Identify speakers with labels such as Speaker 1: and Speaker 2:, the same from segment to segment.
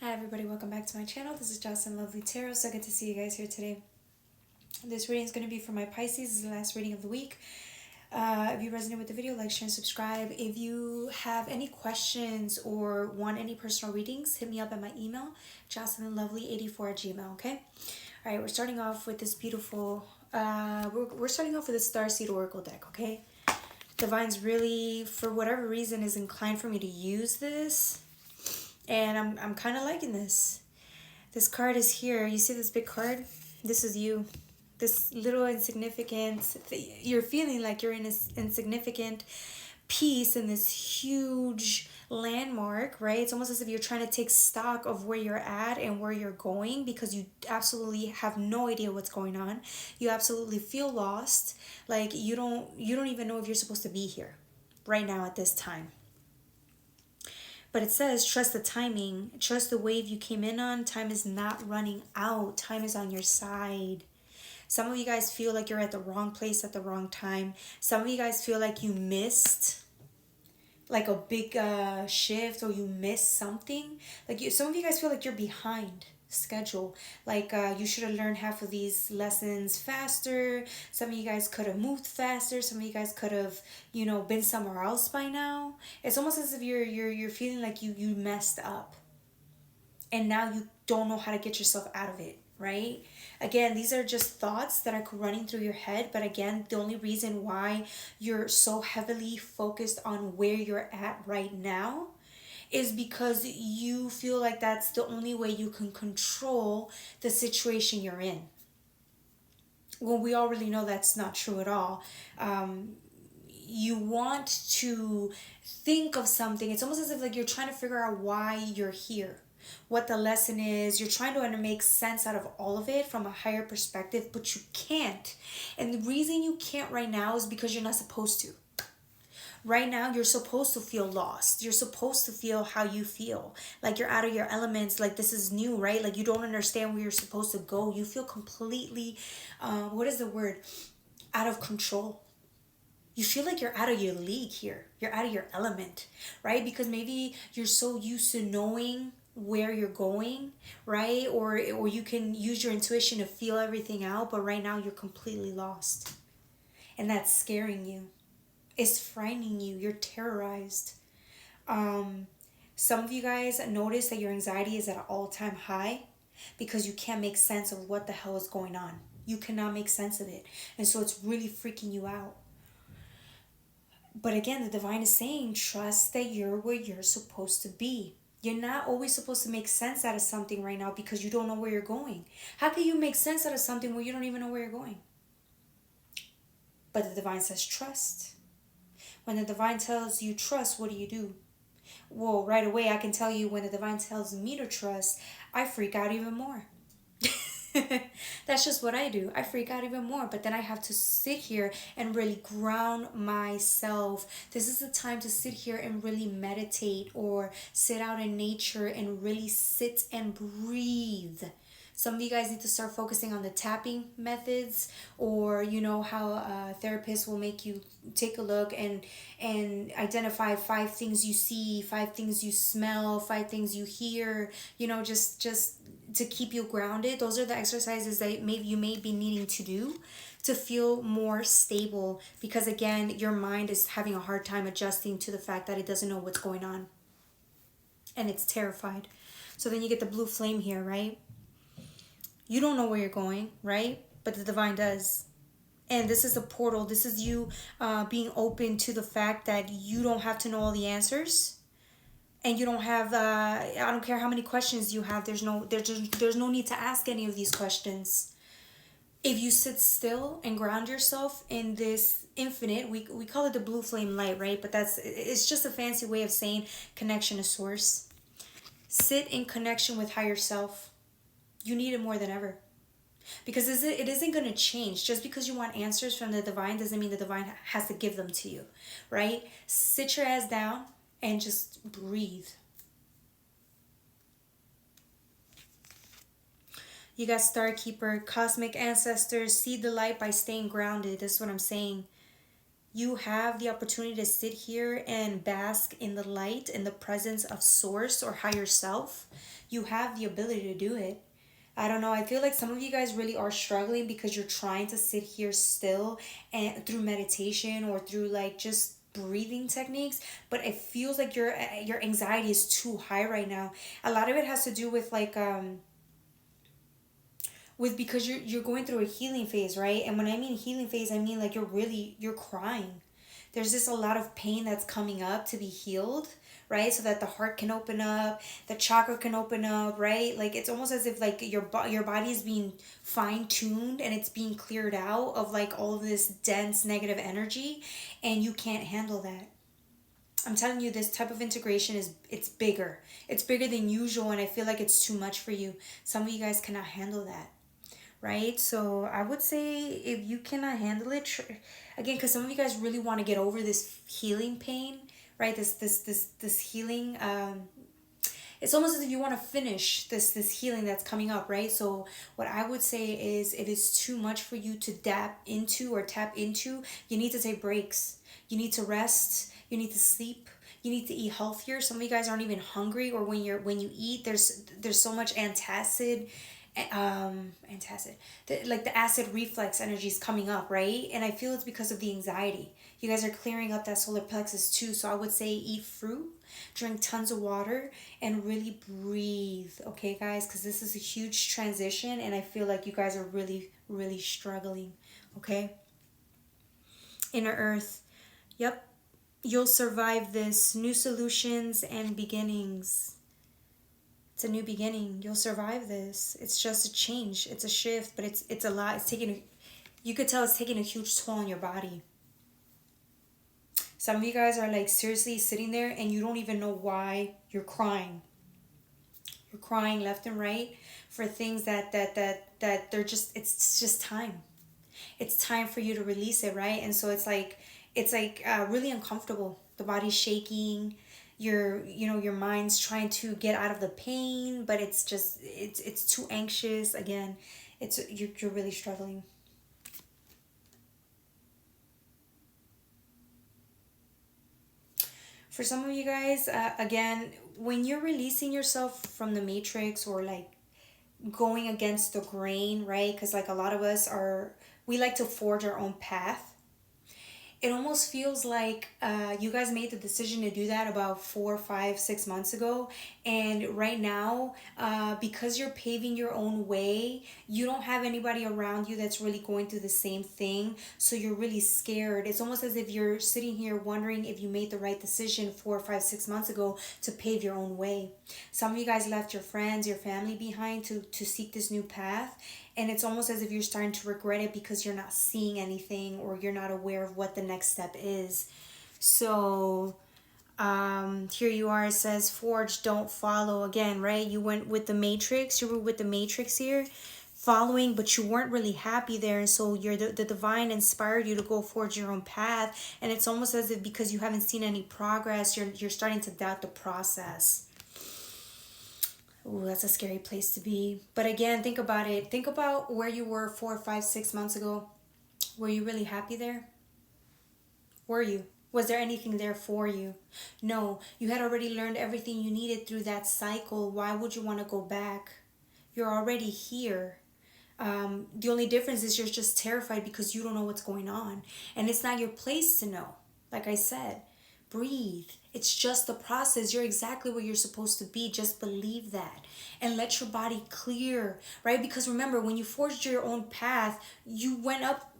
Speaker 1: Hi everybody, welcome back to my channel. This is Jocelyn Lovely Tarot. So good to see you guys here today. This reading is going to be for my Pisces. This is the last reading of the week. If you resonate with the video, like, share, and subscribe. If you have any questions or want any personal readings, hit me up at my email, jocelynlovely84@gmail, okay? Alright, we're starting off with this beautiful, we're starting off with a Starseed Oracle deck, okay? Divine's really, for whatever reason, is inclined for me to use this. And I'm kind of liking this. This card is here. You see this big card? This is you. This little insignificant, you're feeling like you're in this insignificant piece in this huge landmark, right? It's almost as if you're trying to take stock of where you're at and where you're going because you absolutely have no idea what's going on. You absolutely feel lost. Like you don't even know if you're supposed to be here right now at this time. But it says, trust the timing, trust the wave you came in on. Time is not running out. Time is on your side. Some of you guys feel like you're at the wrong place at the wrong time. Some of you guys feel like you missed like a big shift, or you missed something. Some of you guys feel like you're behind schedule, like you should have learned half of these lessons faster. Some of you guys could have moved faster. Some of you guys could have, been somewhere else by now. It's almost as if you're feeling like you messed up and now you don't know how to get yourself out of it, right? Again, these are just thoughts that are running through your head, but again, the only reason why you're so heavily focused on where you're at right now is because you feel like that's the only way you can control the situation you're in. Well, we already know that's not true at all. You want to think of something. It's almost as if like you're trying to figure out why you're here, what the lesson is. You're trying to make sense out of all of it from a higher perspective, but you can't. And the reason you can't right now is because you're not supposed to. Right now, you're supposed to feel lost. You're supposed to feel how you feel. Like you're out of your elements. Like this is new, right? Like you don't understand where you're supposed to go. You feel completely, what is the word? Out of control. You feel like you're out of your league here. You're out of your element, right? Because maybe you're so used to knowing where you're going, right? Or you can use your intuition to feel everything out, but right now you're completely lost. And that's scaring you. It's frightening you. You're terrorized. Some of you guys notice that your anxiety is at an all-time high because you can't make sense of what the hell is going on. You cannot make sense of it. And so it's really freaking you out. But again, the divine is saying, trust that you're where you're supposed to be. You're not always supposed to make sense out of something right now because you don't know where you're going. How can you make sense out of something where you don't even know where you're going? But the divine says trust. When the divine tells you trust, what do? Well, right away I can tell you when the divine tells me to trust, I freak out even more. That's just what I do. I freak out even more, but then I have to sit here and really ground myself. This is the time to sit here and really meditate or sit out in nature and really sit and breathe. Some of you guys need to start focusing on the tapping methods, or how therapists will make you take a look and identify 5 things you see, 5 things you smell, 5 things you hear, just to keep you grounded. Those are the exercises that you may be needing to do to feel more stable, because again, your mind is having a hard time adjusting to the fact that it doesn't know what's going on and it's terrified. So then you get the blue flame here, right? You don't know where you're going, right? But the divine does. And this is a portal. This is you being open to the fact that you don't have to know all the answers. And you don't have, I don't care how many questions you have. There's no need to ask any of these questions. If you sit still and ground yourself in this infinite, we call it the blue flame light, right? But it's just a fancy way of saying connection to source. Sit in connection with higher self. You need it more than ever. Because it isn't going to change. Just because you want answers from the divine doesn't mean the divine has to give them to you, right? Sit your ass down and just breathe. You got Star Keeper, cosmic ancestors, see the light by staying grounded. That's what I'm saying. You have the opportunity to sit here and bask in the light, in the presence of Source or higher self. You have the ability to do it. I don't know. I feel like some of you guys really are struggling because you're trying to sit here still and through meditation or through like just breathing techniques, but it feels like your anxiety is too high right now. A lot of it has to do with like with because you're going through a healing phase, right? And when I mean healing phase, I mean like you're crying. There's just a lot of pain that's coming up to be healed, right? So that the heart can open up, the chakra can open up, right? Like it's almost as if like your body is being fine-tuned and it's being cleared out of like all of this dense negative energy, and you can't handle that. I'm telling you, this type of integration it's bigger. It's bigger than usual, and I feel like it's too much for you. Some of you guys cannot handle that, right? So I would say if you cannot handle it, again, because some of you guys really want to get over this healing pain, right? This healing. It's almost as if you want to finish this healing that's coming up, right? So what I would say is, if it's too much for you to tap into, you need to take breaks. You need to rest. You need to sleep. You need to eat healthier. Some of you guys aren't even hungry, or when you eat, there's so much antacid, like the acid reflex energy is coming up, right? And I feel it's because of the anxiety. You guys are clearing up that solar plexus too. So I would say eat fruit, drink tons of water, and really breathe, okay guys? Because this is a huge transition, and I feel like you guys are really, really struggling, okay? Inner Earth, yep, you'll survive this. New solutions and beginnings. It's a new beginning. You'll survive this. It's just a change. It's a shift, but it's a lot. You could tell it's taking a huge toll on your body. Some of you guys are like seriously sitting there and you don't even know why you're crying. You're crying left and right for things that they're just, it's just time. It's time for you to release it, right? And so it's like really uncomfortable. The body's shaking. Your mind's trying to get out of the pain, but it's too anxious. Again, you're really struggling. For some of you guys, again, when you're releasing yourself from the matrix, or like going against the grain, right? Because like a lot of us we like to forge our own path. It almost feels like you guys made the decision to do that about 4, 5, 6 months ago, and right now, because you're paving your own way, you don't have anybody around you that's really going through the same thing, so you're really scared. It's almost as if you're sitting here wondering if you made the right decision 4, 5, 6 months ago to pave your own way. Some of you guys left your friends, your family behind to seek this new path, and it's almost as if you're starting to regret it because you're not seeing anything, or you're not aware of what the next step is. So here you are. It says forge, don't follow. Again, right? You went with the matrix. You were with the matrix here, following, but you weren't really happy there, and so the divine inspired you to go forge your own path. And it's almost as if because you haven't seen any progress, you're starting to doubt the process. Ooh, that's a scary place to be. But again, think about it. Think about where you were 4, 5, 6 months ago. Were you really happy there? Were you? Was there anything there for you? No, you had already learned everything you needed through that cycle. Why would you want to go back? You're already here. The only difference is you're just terrified because you don't know what's going on. And it's not your place to know. Like I said, breathe. It's just the process. You're exactly where you're supposed to be. Just believe that. And let your body clear, right? Because remember, when you forged your own path, you went up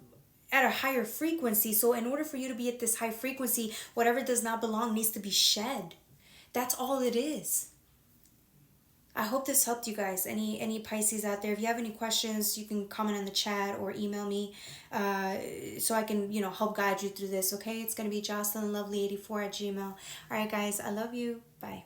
Speaker 1: at a higher frequency. So in order for you to be at this high frequency, whatever does not belong needs to be shed. That's all it is. I hope this helped you guys. Any Pisces out there, if you have any questions, you can comment in the chat or email me so I can, help guide you through this, okay? It's going to be jocelynlovely84@gmail.com. All right, guys, I love you. Bye.